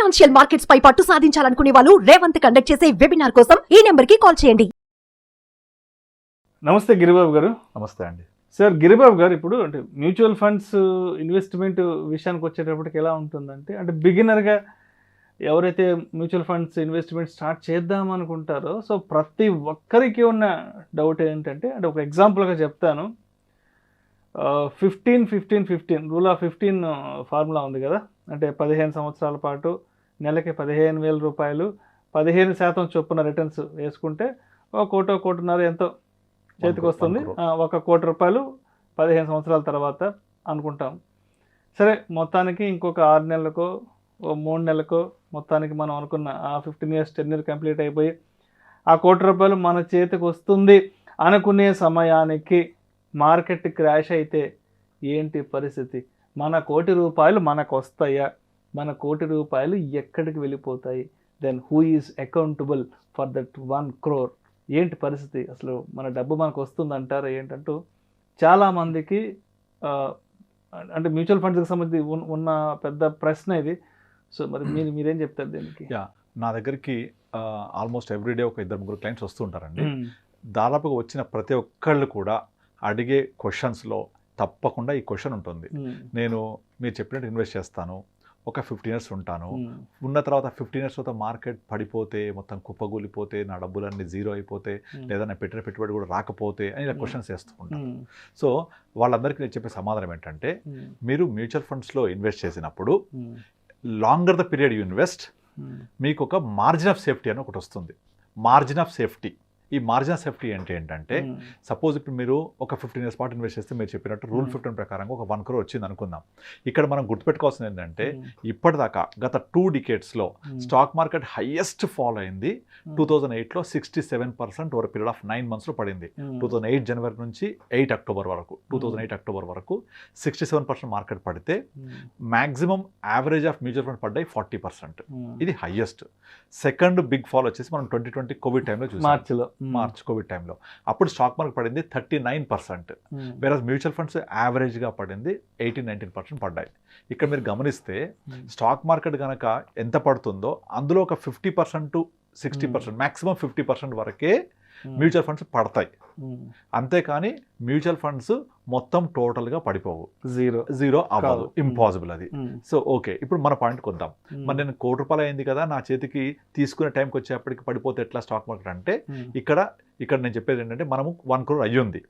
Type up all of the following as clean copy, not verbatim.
Financial markets పై పట్టు సాధించాలనుకునే వాళ్ళు Revanth conduct చేసే వెబినార్ కోసం ఈ నెంబర్ కి కాల్ చేయండి. నమస్తే గిరిబాబు గారు. నమస్తే అండి సార్, గిరిబాబు గారు, ఇప్పుడు అంటే మ్యూచువల్ ఫండ్స్ ఇన్వెస్ట్మెంట్ విషయానికి వచ్చేటప్పటికి ఎలా ఉంటుందంటే, అంటే బిగినర్గా ఎవరైతే మ్యూచువల్ ఫండ్స్ ఇన్వెస్ట్మెంట్ స్టార్ట్ చేద్దాం అనుకుంటారో, సో ప్రతి ఒక్కరికి ఉన్న డౌట్ ఏంటంటే, అంటే ఒక ఎగ్జాంపుల్గా చెప్తాను. 15-15-15 రూల్ ఆఫ్ 15 ఫార్ములా ఉంది కదా. అంటే 15 సంవత్సరాల పాటు నెలకి 15,000 రూపాయలు 15% చొప్పున రిటర్న్స్ వేసుకుంటే 1 కోటిన్నర ఎంతో చేతికి వస్తుంది. 1 కోటి రూపాయలు 15 సంవత్సరాల తర్వాత అనుకుంటాం. సరే, మొత్తానికి ఇంకొక 6 నెలలకో 3 నెలలకో మొత్తానికి మనం అనుకున్న ఆ 15 ఇయర్స్ టెన్యూర్ కంప్లీట్ అయిపోయి 1 కోటి రూపాయలు మన చేతికి వస్తుంది అనుకునే సమయానికి మార్కెట్ క్రాష్ అయితే ఏంటి పరిస్థితి? మన 1 కోటి రూపాయలు మనకు వస్తాయా? మన 1 కోటి రూపాయలు ఎక్కడికి వెళ్ళిపోతాయి? Then who is accountable for that 1 crore? ఏంటి పరిస్థితి? అసలు మన డబ్బు మనకు వస్తుందంటారా ఏంటంటూ చాలామందికి అంటే మ్యూచువల్ ఫండ్స్కి సంబంధించి ఉన్న పెద్ద ప్రశ్న ఇది. సో మరి మీరేం చెప్తారు దీనికి? నా దగ్గరికి ఆల్మోస్ట్ ఎవ్రీడే ఒక 2-3 క్లయింట్స్ వస్తుంటారండి. దాదాపుగా వచ్చిన ప్రతి ఒక్కళ్ళు కూడా అడిగే క్వశ్చన్స్లో తప్పకుండా ఈ క్వశ్చన్ ఉంటుంది. నేను మీరు చెప్పినట్టు ఇన్వెస్ట్ చేస్తాను, ఒక 15 ఇయర్స్ ఉంటాను, ఉన్న తర్వాత 15 ఇయర్స్ తర్వాత మార్కెట్ పడిపోతే, మొత్తం కుప్పగూలిపోతే, నా డబ్బులన్నీ జీరో అయిపోతే, లేదా నా పెట్టిన పెట్టుబడి కూడా రాకపోతే అని ఇలా క్వశ్చన్స్ వేస్తూ ఉంటాను. సో వాళ్ళందరికీ నేను చెప్పే సమాధానం ఏంటంటే, మీరు మ్యూచువల్ ఫండ్స్లో ఇన్వెస్ట్ చేసినప్పుడు longer the period you invest, మీకు ఒక మార్జిన్ ఆఫ్ సేఫ్టీ అని ఒకటి వస్తుంది. Margin of safety. ఈ మార్జిన్ ఆఫ్ సేఫ్టీ ఏంటంటే, సపోజ్ ఇప్పుడు మీరు ఒక 15 ఇయర్స్ పాటు ఇన్వెస్ట్ చేస్తే, మీరు చెప్పినట్టు రూల్ 15 ప్రకారంగా ఒక 1 crore వచ్చింది అనుకుందాం. ఇక్కడ మనం గుర్తుపెట్టుకోవాల్సింది ఏంటంటే, ఇప్పటిదాకా గత 2 decadesలో స్టాక్ మార్కెట్ హైయెస్ట్ ఫాల్ అయింది 2008లో 67% ఓవర్ పీరియడ్ ఆఫ్ 9 monthsలో పడింది. 2008 జనవరి నుంచి 8 అక్టోబర్ వరకు 2008 అక్టోబర్ వరకు 67% మార్కెట్ పడితే, maximum average of mutual fund పడ్డాయి 40%. ఇది హైయెస్ట్. సెకండ్ బిగ్ ఫాల్ వచ్చేసి మనం 2020 కోవిడ్ టైంలో చూసాం. మార్చ్ కోవిడ్ టైంలో అప్పుడు స్టాక్ మార్కెట్ పడింది 39%. వేరే మ్యూచువల్ ఫండ్స్ యావరేజ్గా పడింది 18-19% పడ్డాయి. ఇక్కడ మీరు గమనిస్తే స్టాక్ మార్కెట్ కనుక ఎంత పడుతుందో అందులో ఒక 50% to 60%, మ్యాక్సిమం 50% వరకే మ్యూచువల్ ఫండ్స్ పడతాయి. అంతేకాని మ్యూచువల్ ఫండ్స్ మొత్తం టోటల్గా పడిపోవు, జీరో అవ్వదు, ఇంపాసిబుల్ అది. సో ఓకే, ఇప్పుడు మన పాయింట్కి వద్దాం. మరి నేను 1 కోటి రూపాయలు అయింది కదా, నా చేతికి తీసుకునే టైంకి వచ్చేప్పటికి పడిపోతే ఎట్లా స్టాక్ మార్కెట్ అంటే, ఇక్కడ నేను చెప్పేది ఏంటంటే, మనము 1 crore అయ్యింది.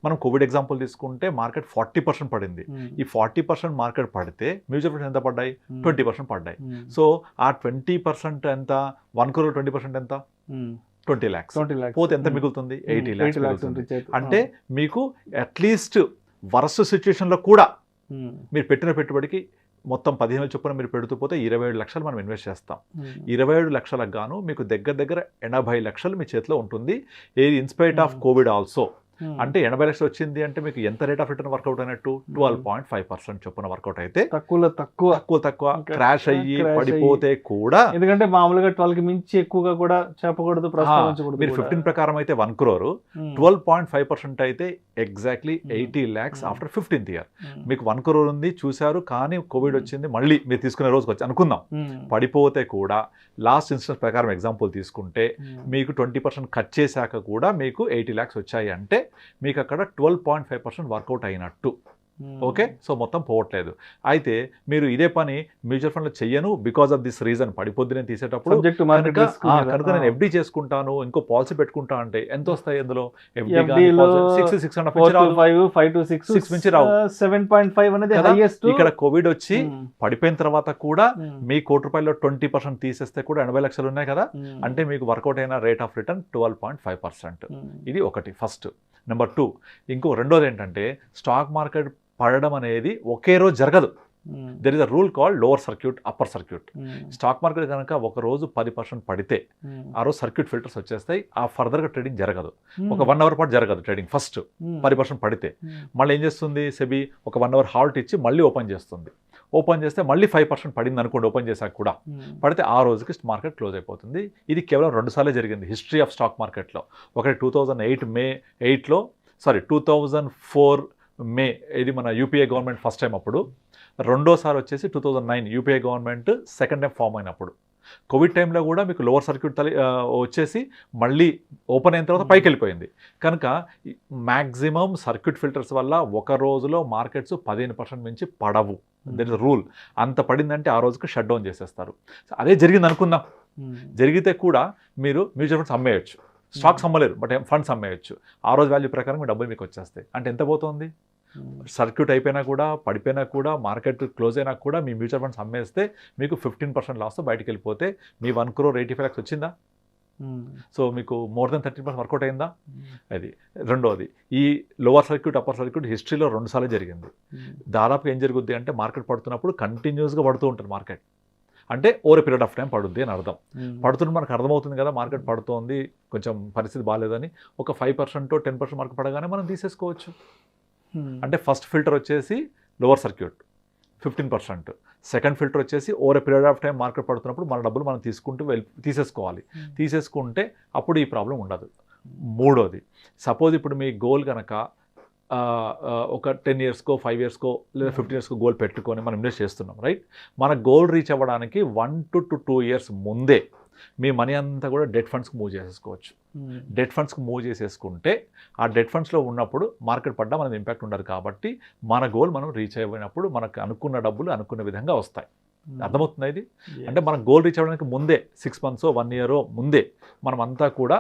మనం కోవిడ్ ఎగ్జాంపుల్ తీసుకుంటే మార్కెట్ 40% పడింది. ఈ 40% మార్కెట్ పడితే మ్యూచువల్ ఫండ్స్ ఎంత పడ్డాయి? 20% పడ్డాయి. సో ఆ 20% ఎంత? 1 crore 20% ఎంత? 20 lakhs. పోతే ఎంత మిగులుతుంది? 80 lakhs. అంటే మీకు అట్లీస్ట్ వరస్ట్ సిచ్యువేషన్లో కూడా మీరు పెట్టిన పెట్టుబడికి మొత్తం 15,000 చొప్పున మీరు పెడుతూ పోతే 27 లక్షలు మనం ఇన్వెస్ట్ చేస్తాం. 27 లక్షలకు గాను మీకు దగ్గర 80 లక్షలు మీ చేతిలో ఉంటుంది. ఏది ఇన్స్పైట్ ఆఫ్ కోవిడ్ ఆల్సో. అంటే 80 లక్షలు వచ్చింది అంటే మీకు ఎంత రేట్ ఆఫ్ రిటర్న్ వర్కౌట్ అయినట్టు? 12.5% చొప్పున వర్కౌట్ అయితే, తక్కువ క్రాష్ అయ్యి పడిపోతే కూడా, ఎందుకంటే మామూలుగా 12కి మించి ఎక్కువగా కూడా చెప్పకూడదు. మీరు 15 ప్రకారం అయితే 1 crore, 12.5% అయితే exactly 80 lakhs after 15th year. మీకు 1 crore ఉంది, చూశారు, కానీ కోవిడ్ వచ్చింది, మళ్ళీ మీరు తీసుకునే రోజుకి వచ్చి అనుకుందాం పడిపోతే కూడా, లాస్ట్ ఇన్స్టెన్స్ ప్రకారం ఎగ్జాంపుల్ తీసుకుంటే మీకు 20% కట్ చేశాక కూడా మీకు 80 lakhs వచ్చాయి అంటే మీకు అక్కడ 12.5% వర్కౌట్ అయినట్టు. ఓకే, సో మొత్తం పోవట్లేదు. అయితే మీరు ఇదే పని మ్యూచువల్ ఫండ్లో చెయ్యను బికాస్ ఆఫ్ దిస్ రీజన్, పడిపోద్ది నేను తీసేటప్పుడు కనుక నేను ఎఫ్డీ చేసుకుంటాను, ఇంకో పాలసీ పెట్టుకుంటా అంటే ఎంత వస్తాయి అందులో? ఇక్కడ కోవిడ్ వచ్చి పడిపోయిన తర్వాత కూడా మీ 1 కోటి రూపాయల్లో 20% తీసేస్తే కూడా 80 లక్షలు ఉన్నాయి కదా. అంటే మీకు వర్కౌట్ అయిన రేట్ ఆఫ్ రిటర్న్ 12.5%. ఇది ఒకటి ఫస్ట్. నెంబర్ 2, ఇంకో రెండోది ఏంటంటే, స్టాక్ మార్కెట్ పడడం అనేది ఒకే రోజు జరగదు. There is a rule called lower circuit, upper circuit. Stock market కనుక ఒక రోజు 10% పడితే ఆ రోజు సర్క్యూట్ ఫిల్టర్స్ వచ్చేస్తాయి, ఆ ఫర్దర్గా ట్రేడింగ్ జరగదు. ఒక 1 hour పాటు జరగదు ట్రేడింగ్. ఫస్ట్ 10% పడితే మళ్ళీ ఏం చేస్తుంది? సెబీ ఒక 1 hour హాల్ట్ ఇచ్చి మళ్ళీ ఓపెన్ చేస్తుంది. ఓపెన్ చేస్తే మళ్ళీ 5% పడింది అనుకోండి, ఓపెన్ చేశాక కూడా పడితే ఆ రోజుకి మార్కెట్ క్లోజ్ అయిపోతుంది. ఇది కేవలం 2 సార్లే జరిగింది హిస్టరీ ఆఫ్ స్టాక్ మార్కెట్లో. ఒకటి 2004 మే, ఇది మన యూపీఏ గవర్నమెంట్ ఫస్ట్ టైం అప్పుడు. రెండోసారి వచ్చేసి 2009 UPA government second time form అయినప్పుడు. కోవిడ్ టైంలో కూడా మీకు లోవర్ సర్క్యూట్ వచ్చేసి మళ్ళీ ఓపెన్ అయిన తర్వాత పైకి వెళ్ళిపోయింది. కనుక మ్యాక్సిమం సర్క్యూట్ ఫిల్టర్స్ వల్ల ఒక రోజులో మార్కెట్స్ 15% మించి పడవు. That is rule. అంత పడిందంటే ఆ రోజుకి షట్ డౌన్ చేసేస్తారు. అదే జరిగింది అనుకుందాం. జరిగితే కూడా మీరు మ్యూచువల్ ఫండ్స్ అమ్మేయచ్చు. స్టాక్స్ అమ్మలేరు, బట్ ఫండ్స్ అమ్మేయచ్చు. ఆ రోజు వాల్యూ ప్రకారం మీ డబ్బులు మీకు వచ్చేస్తాయి. అంటే ఎంత పోతుంది? సర్క్యూట్ అయిపోయినా కూడా, పడిపోయినా కూడా, మార్కెట్ క్లోజ్ అయినా కూడా మీ మ్యూచువల్ ఫండ్స్ అమ్మేస్తే మీకు 15% లాస్ బయటికి వెళ్ళిపోతే మీ 1 crore 85 lakhs వచ్చిందా? సో మీకు మోర్ దెన్ 30% వర్కౌట్ అయిందా? అది రెండోది. ఈ లోవర్ సర్క్యూట్ అప్పర్ సర్క్యూట్ హిస్టరీలో 2 సార్లు జరిగింది. దాదాపుగా ఏం జరుగుద్ది అంటే మార్కెట్ పడుతున్నప్పుడు కంటిన్యూస్గా పడుతూ ఉంటుంది. మార్కెట్ అంటే ఓవర్ పీరియడ్ ఆఫ్ టైం పడుద్ది అని అర్థం. పడుతున్న మనకు అర్థమవుతుంది కదా, మార్కెట్ పడుతోంది, కొంచెం పరిస్థితి బాగాలేదని. ఒక 5% 10% మార్కెట్ పడగానే మనం తీసేసుకోవచ్చు. అంటే ఫస్ట్ ఫిల్టర్ వచ్చేసి లోవర్ సర్క్యూట్ 15%, సెకండ్ ఫిల్టర్ వచ్చేసి over period of time market పడుతున్నప్పుడు మన డబ్బులు మనం తీసేసుకోవాలి. తీసేసుకుంటే అప్పుడు ఈ ప్రాబ్లం ఉండదు. మూడోది, సపోజ్ ఇప్పుడు మీ గోల్ కనుక ఒక 10 yearsకో 5 yearsకో లేదా 15 yearsకో గోల్ పెట్టుకొని మనం ఇన్వెస్ట్ చేస్తున్నాం, రైట్? మన గోల్ రీచ్ అవ్వడానికి 1 to 2 years ముందే మీ మనీ అంతా కూడా డెట్ ఫండ్స్కి మూవ్ చేసేసుకోవచ్చు. డెట్ ఫండ్స్కి మూవ్ చేసేసుకుంటే ఆ డెట్ ఫండ్స్లో ఉన్నప్పుడు మార్కెట్ పడ్డా మనది ఇంపాక్ట్ ఉండదు. కాబట్టి మన గోల్ మనం రీచ్ అయిపోయినప్పుడు మనకు అనుకున్న డబ్బులు అనుకున్న విధంగా వస్తాయి. అర్థమవుతుంది ఇది? అంటే మన గోల్ రీచ్ అవ్వడానికి ముందే 6 months 1 year ముందే మనం అంతా కూడా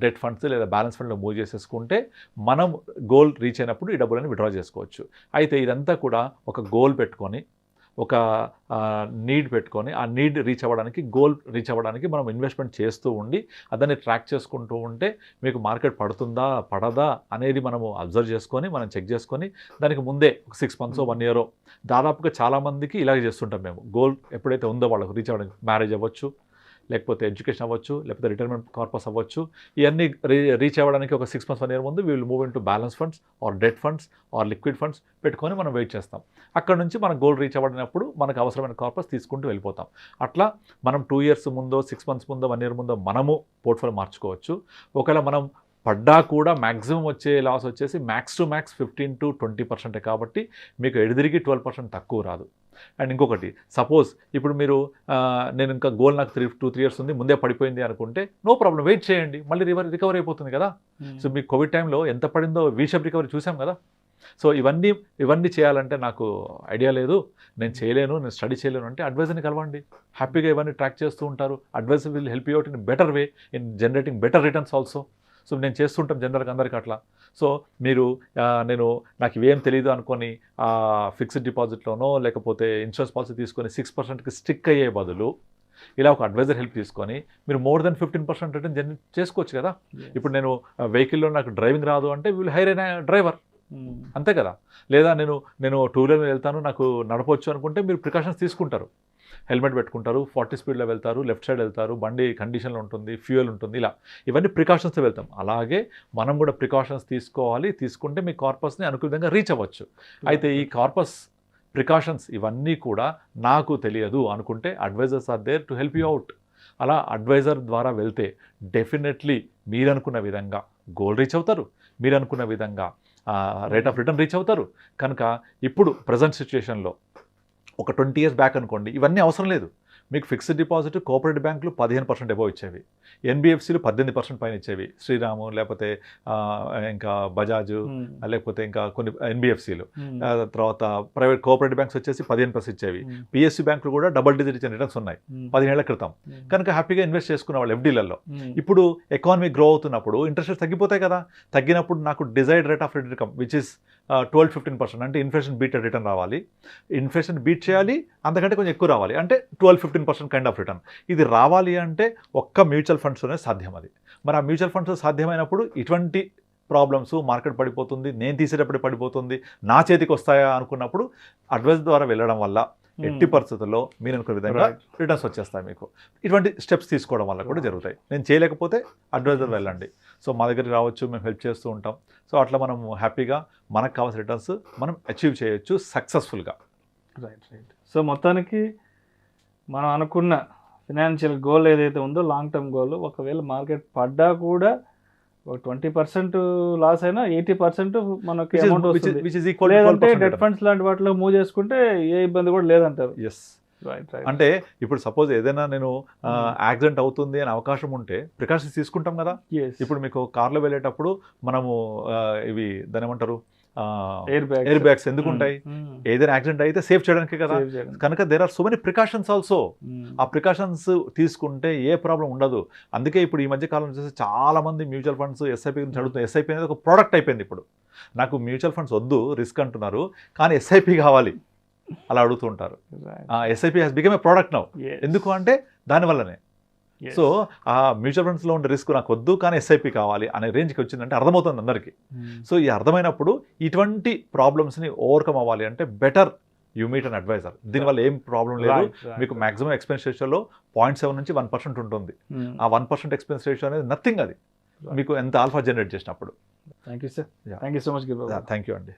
డెట్ ఫండ్స్ లేదా బ్యాలెన్స్ ఫండ్లో మూవ్ చేసేసుకుంటే మనం గోల్ రీచ్ అయినప్పుడు ఈ డబ్బులని విత్డ్రా చేసుకోవచ్చు. అయితే ఇదంతా కూడా ఒక గోల్ పెట్టుకొని, ఒక నీడ్ పెట్టుకొని, ఆ నీడ్ రీచ్ అవ్వడానికి, గోల్ రీచ్ అవ్వడానికి మనం ఇన్వెస్ట్మెంట్ చేస్తూ ఉండి దాన్ని ట్రాక్ చేసుకుంటూ ఉంటే మీకు మార్కెట్ పడుతుందా పడదా అనేది మనము అబ్జర్వ్ చేసుకొని, మనం చెక్ చేసుకొని దానికి ముందే ఒక 6 months 1 year దాదాపుగా చాలామందికి ఇలాగే చేస్తుంటాం మేము. గోల్ ఎప్పుడైతే ఉందో వాళ్ళకు రీచ్ అవ్వడానికి, మ్యారేజ్ అవ్వచ్చు, లేకపోతే ఎడ్యుకేషన్ అవ్వచ్చు, లేకపోతే రిటైర్మెంట్ కార్పస్ అవ్వచ్చు, ఇవన్నీ రీచ్ అవ్వడానికి ఒక 6 months 1 year ముందు we will move into balance funds or debt funds or liquid funds పెట్టుకొని మనం వెయిట్ చేస్తాం. అక్కడ నుంచి మన గోల్ రీచ్ అవ్వడినప్పుడు మనకు అవసరమైన కార్పస్ తీసుకుంటూ వెళ్ళిపోతాం. అట్లా మనం 2 years ముందో 6 months ముందో 1 year ముందో మనము పోర్ట్ఫోలియో మార్చుకోవచ్చు. ఒకవేళ మనం పడ్డా కూడా మ్యాక్సిమం వచ్చే లాస్ వచ్చేసి మ్యాక్స్ టు మ్యాక్స్ 15 to 20% కాబట్టి మీకు ఎడిదిరిగి 12% తక్కువ రాదు. అండ్ ఇంకొకటి, సపోజ్ ఇప్పుడు మీరు నేను ఇంకా గోల్ నాకు 2-3 years ఉంది, ముందే పడిపోయింది అనుకుంటే నో ప్రాబ్లం, వెయిట్ చేయండి, మళ్ళీ రికవర్ అయిపోతుంది కదా. సో మీ కోవిడ్ టైంలో ఎంత పడిందో వీషప్ రికవరీ చూసాం కదా. సో ఇవన్నీ చేయాలంటే నాకు ఐడియా లేదు, నేను చేయలేను, నేను స్టడీ చేయలేను అంటే అడ్వైజర్ని కలవండి. హ్యాపీగా ఇవన్నీ ట్రాక్ చేస్తూ ఉంటారు. Advisor will help you out in better way in generating better returns also. So నేను చేస్తుంటాం జనరల్గా అందరికీ అట్లా. సో మీరు నాకు ఇవేం తెలియదు అనుకొని ఫిక్స్డ్ డిపాజిట్లోనో లేకపోతే ఇన్సూరెన్స్ పాలసీ తీసుకొని 6%కి స్టిక్ అయ్యే బదులు ఇలా ఒక అడ్వైజర్ హెల్ప్ తీసుకొని మీరు మోర్ దెన్ 15% రిటర్న్ జనరేట్ చేసుకోవచ్చు కదా. ఇప్పుడు నేను వెహికల్లో నాకు డ్రైవింగ్ రాదు అంటే విల్ హైర్ ఏ డ్రైవర్, అంతే కదా. లేదా నేను 2-wheeler మీద వెళ్తాను, నాకు నడపవచ్చు అనుకుంటే మీరు ప్రికాషన్స్ తీసుకుంటారు. హెల్మెట్ పెట్టుకుంటారు, 40 స్పీడ్లో వెళ్తారు, లెఫ్ట్ సైడ్ వెళ్తారు, బండి కండిషన్లో ఉంటుంది, ఫ్యూయల్ ఉంటుంది, ఇలా ఇవన్నీ ప్రికాషన్స్తో వెళ్తాం. అలాగే మనం కూడా ప్రికాషన్స్ తీసుకోవాలి. తీసుకుంటే మీ కార్పస్ని అనుకున్న విధంగా రీచ్ అవ్వచ్చు. అయితే ఈ కార్పస్ ప్రికాషన్స్ ఇవన్నీ కూడా నాకు తెలియదు అనుకుంటే advisors are there to help you out. అలా అడ్వైజర్ ద్వారా వెళ్తే డెఫినెట్లీ మీరు అనుకున్న విధంగా గోల్ రీచ్ అవుతారు, మీరు అనుకున్న విధంగా రేట్ ఆఫ్ రిటర్న్ రీచ్ అవుతారు. కనుక ఇప్పుడు ప్రజెంట్ సిచ్యుయేషన్లో ఒక 20 years బ్యాక్ అనుకోండి, ఇవన్నీ అవసరం లేదు. మీకు ఫిక్స్డ్ డిపాజిట్ కోఆపరేటివ్ బ్యాంకులు 15% అబోవ్ ఇచ్చేవి, ఎన్బిఎఫ్సిలు 18% పైన ఇచ్చేవి, శ్రీరాము లేకపోతే ఇంకా బజాజు లేకపోతే ఇంకా కొన్ని ఎన్బిఎఫ్సిలు, తర్వాత ప్రైవేట్ కోఆపరేటివ్ బ్యాంక్స్ వచ్చేసి 15% ఇచ్చేవి. పిఎస్సి బ్యాంకులు కూడా డబుల్ డిజిట్ ఇచ్చే రిటర్న్స్ ఉన్నాయి 10 ఏళ్ల క్రితం. కనుక హ్యాపీగా ఇన్వెస్ట్ చేసుకునే వాళ్ళు ఎఫ్డీలలో. ఇప్పుడు ఎకానమీ గ్రో అవుతున్నప్పుడు ఇంట్రెస్ట్ రేట్స్ తగ్గిపోతాయి కదా. తగ్గినప్పుడు నాకు desired rate of return which is 12-15%, అంటే ఇన్ఫ్లేషన్ బీటెడ్ రిటర్న్ రావాలి, ఇన్ఫ్లేషన్ బీట్ చేయాలి, అంతకంటే కొంచెం ఎక్కువ రావాలి, అంటే 12-15% కైండ్ ఆఫ్ రిటర్న్. ఇది రావాలి అంటే ఒక్క మ్యూచువల్ ఫండ్స్లోనే సాధ్యం. అది మరి ఆ మ్యూచువల్ ఫండ్స్ సాధ్యమైనప్పుడు ఇటువంటి ప్రాబ్లమ్స్, మార్కెట్ పడిపోతుంది, నేను తీసేటప్పుడు పడిపోతుంది, నా చేతికి వస్తాయా అనుకున్నప్పుడు అడ్వైస్ ద్వారా వెళ్ళడం వల్ల ఎట్టి పరిస్థితుల్లో మీరు అనుకునే విధంగా రిటర్న్స్ వచ్చేస్తాయి మీకు. ఇటువంటి స్టెప్స్ తీసుకోవడం వల్ల కూడా జరుగుతాయి. నేను చేయలేకపోతే అడ్వైజర్ వెళ్ళండి. సో మా దగ్గరికి రావచ్చు, మేము హెల్ప్ చేస్తూ ఉంటాం. సో అట్లా మనం హ్యాపీగా మనకు కావాల్సిన రిటర్న్స్ మనం అచీవ్ చేయొచ్చు సక్సెస్ఫుల్గా. రైట్. సో మొత్తానికి మనం అనుకున్న ఫినాన్షియల్ గోల్ ఏదైతే ఉందో, లాంగ్ టర్మ్ గోల్, ఒకవేళ మార్కెట్ పడ్డా కూడా ఒక 20% లాస్ అయినా 80% మనకి అమౌంట్ వస్తుంది. విచ్ ఇస్ ఈక్వల్ లేదంటే డెట్ ఫండ్స్ లాంటి వాటిలో మూవ్ చేసుకుంటే ఏ ఇబ్బంది కూడా లేదంటారు. ఎస్. Right right. అంటే ఇప్పుడు సపోజ్ ఏదైనా నేను యాక్సిడెంట్ అవుతుంది అని అవకాశం ఉంటే ప్రికాషన్స్ తీసుకుంటాం కదా. ఇప్పుడు మీకు కార్లో వెళ్ళేటప్పుడు మనము ఇవి దాని ఏమంటారు ఎయిర్ బ్యాగ్స్ ఎందుకు ఉంటాయి? ఏదైనా యాక్సిడెంట్ అయితే సేఫ్ చేయడానికి కదా. కనుక there are so many precautions also. ఆ ప్రికాషన్స్ తీసుకుంటే ఏ ప్రాబ్లం ఉండదు. అందుకే ఇప్పుడు ఈ మధ్య కాలం చూసి చాలా మంది మ్యూచువల్ ఫండ్స్ ఎస్ఐపి గురించి అడుగుతున్నారు. ఎస్ఐపి అనేది ఒక ప్రోడక్ట్ అయిపోయింది. ఇప్పుడు నాకు మ్యూచువల్ ఫండ్స్ వద్దు, రిస్క్ అంటున్నారు, కానీ ఎస్ఐపి కావాలి అలా అడుగుతుంటారు. SIP has become a product now. ఎందుకు అంటే దానివల్లనే. సో ఆ మ్యూచువల్ ఫండ్స్లో ఉండే రిస్క్ నాకు వద్దు, కానీ ఎస్ఐపి కావాలి అనే రేంజ్కి వచ్చిందంటే అర్థమవుతుంది అందరికీ. సో ఈ అర్థమైనప్పుడు ఇటువంటి ప్రాబ్లమ్స్ని ఓవర్కమ్ అవ్వాలి అంటే better you meet an advisor. దీనివల్ల ఏం ప్రాబ్లం లేదు. మీకు మాక్సిమం ఎక్స్పెన్స్ రేషియోలో 0.7 నుంచి 1% ఉంటుంది. ఆ 1% ఎక్స్పెన్స్ రేషియో అనేది నథింగ్. అది మీకు ఎంత ఆల్ఫా జనరేట్ చేసినప్పుడు. Thank you sir. Thank you so much. Thank you అండి.